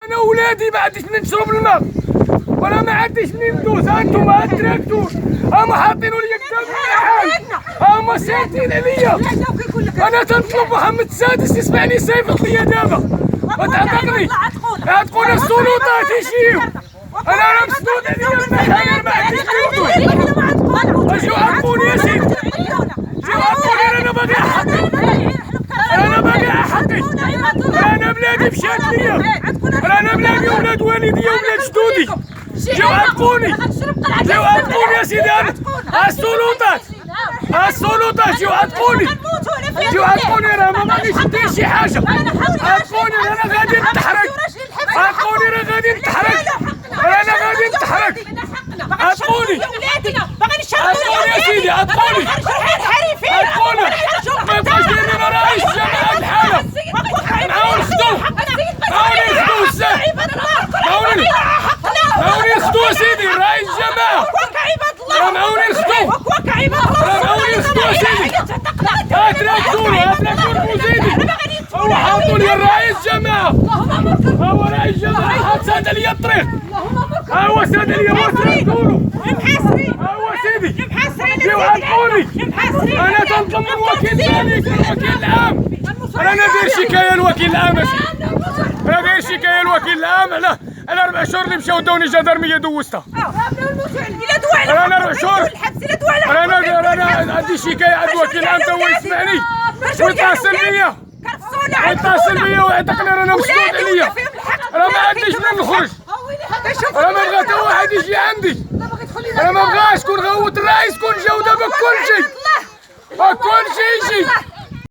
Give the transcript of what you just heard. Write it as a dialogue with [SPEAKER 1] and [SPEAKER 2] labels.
[SPEAKER 1] انا ولادي ما عنديش منين نشرب الماء، وانا ما عنديش منين ندوز. انتم التراكتور هما حاطينو ليا قدام الحال، هما ساكتين عليا. انا تنطلب محمد السادس يسمعني يصيفط ليا دابا وتعتقني. عتقونا السلطات يجيو، انا راه مسدود عليا المحاير ما عنديش ندوز. اجيو عطوني يا سيدي، جيو عطوني. انا باغي حقي، انا باغي حقي. انا بلادي مشات ليا، انا بلادي ولاد والدي ولاد جدودي. جيو عطوني، جيو عطوني يا سيدي. السلطات، السلطات جيو عطوني، جيو عطوني. انا ما باغيش ندير شي حاجه. عطوني، انا غادي نتحرك. عطوني، انا غادي نتحرك، انا غادي نتحرك. عطوني، عطوني يا سيدي، عطوني، عطوني. ما يبقاش دايرين رئيس الجماعه الحاله. نعاون نخدو، نعاون نخدو الساح، نعاون نخدو يا سيدي. رئيس الجماعه راه نعاون نخدو، راه نعاون نخدو يا سيدي. هات تراكتور بوزيدي، هو حاطوا لي الرئيس الجماعه، هو رئيس الجماعه. هات ساد لي الطريق، ها هو ساد لي، هو تراكتورو، ها هو سيدي. جيو عطوني، انا تنطلب من وكيل الملك الوكيل العام. انا داير شكايه للوكيل العام يا سيدي، انا داير شكايه للوكيل العام على 4 شهور اللي مشاو داوني جدرميه دوزتها. انا 4 شهور، انا عندي شكايه عند الوكيل العام تا هو يسمعني ويتصل بيا، يتصل بيا ويعتقني رانا مسدود عليا. انا ما عنديش منين نخرج، انا ما بغا حتى واحد يجي عندي. انا ما بغاش كون غوت الرئيس، كون جاو دابا كلشي يجي.